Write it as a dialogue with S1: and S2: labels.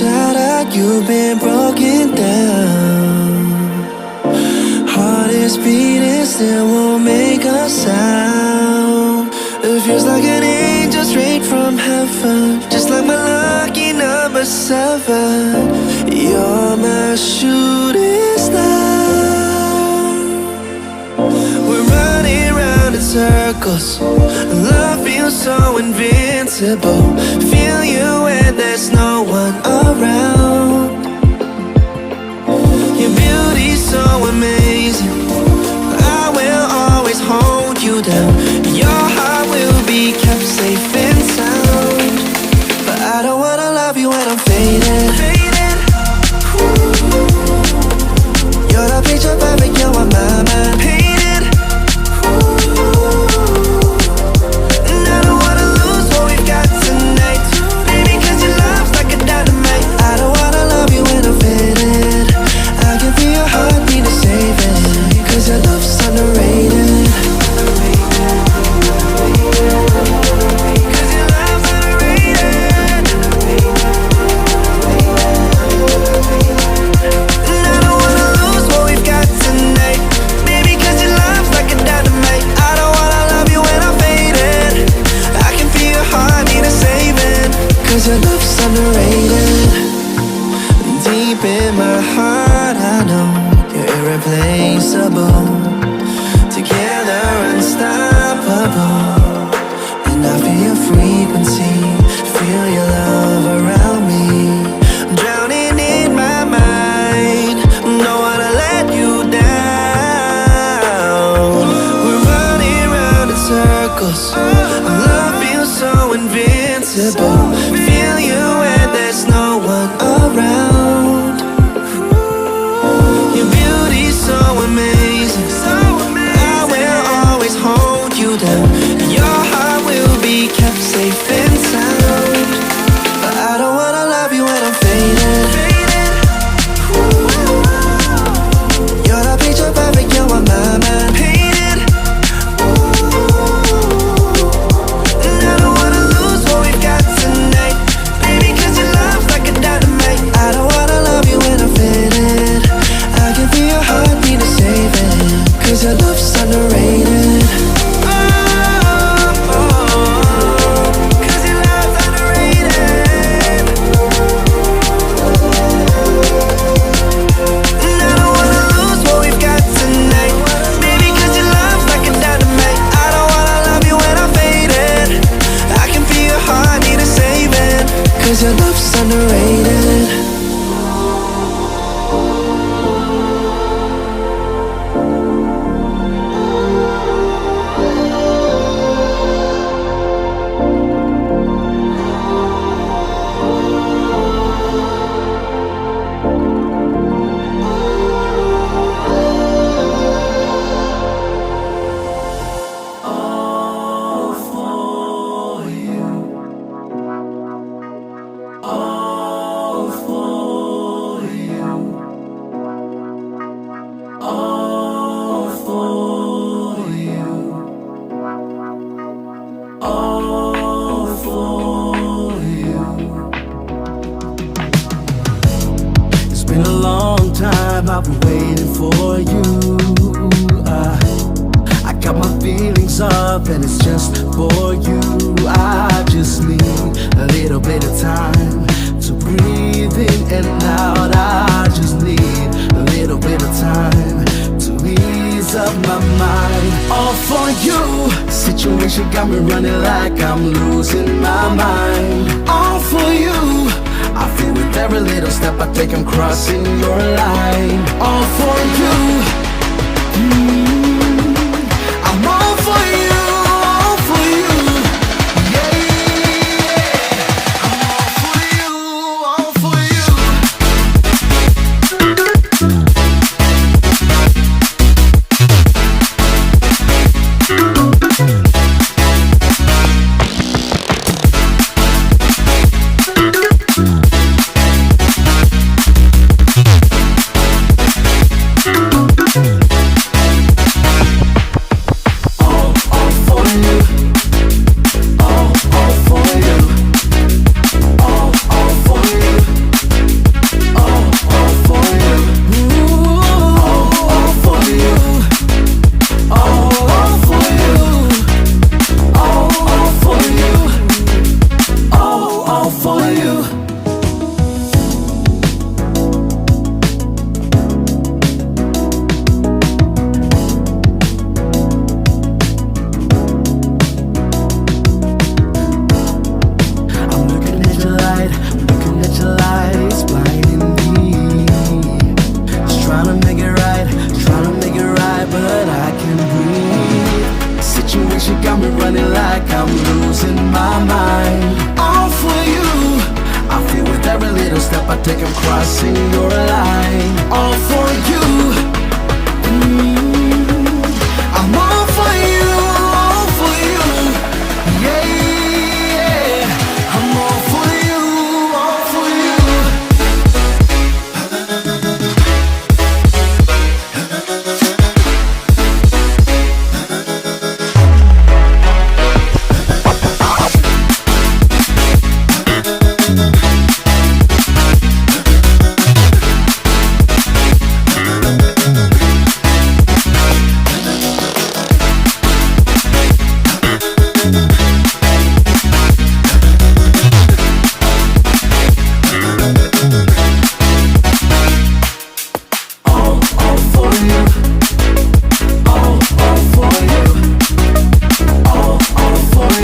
S1: shout out, you've been broken down. Heart is beating, still won't make a sound. It feels like an angel straight from heaven, just like my lucky number 7. You're my shooting star. We're running round in circles, love feels so invincible. Feel you when there's no one around. Your beauty's so amazing, I will always hold you down. Your heart will be kept safe and sound. But I don't wanna love you when I'm faded. You're the picture perfect, you're on my mind. Painted. And I don't wanna lose what we've got tonight, baby, cause your love's like a dynamite. I don't wanna love you when I'm faded. I can feel your heartbeat to save it, cause your love's underrated. Cause your love's underrated. And I don't wanna lose what we've got tonight, baby, cause your love's like a dynamite. I don't wanna love you when I'm faded. I can feel your heartbeat to save it, cause your love's underrated. Deep in my heart, I know you're irreplaceable. Together, unstoppable. And I feel your frequency, feel your love around me. I'm drowning in my mind, don't wanna let you down. We're running round in circles, our love feels so invincible. Feel you when there's no one around. Your beauty's so amazing, I will always hold you down. Your heart will be kept safe and sound. But I don't wanna love you when I'm faded. You're the picture perfect, you're on my mind. Painted. And I don't wanna lose what we've got tonight, baby, cause your love's like a dynamite. I don't wanna love you when I'm faded. I can feel your heartbeat to save it, cause your love's underrated. Cause your love's underrated. And I don't wanna lose what we've got tonight, baby, cause your love's like a dynamite. I don't wanna love you when I'm faded. I can feel your heartbeat to save it, cause your love's underrated.
S2: It's been a long time, I've been waiting for you. I got my feelings up and it's just for you. I just need a little bit of time to breathe in and out. I just need a little bit of time to ease up my mind. All for you. Situation got me running like I'm losing my mind. All for you. I feel with every little step I take I'm crossing your line. All for you. I'm all for you, all for you. Yeah, I'm all for you, all for you. I see you're alive.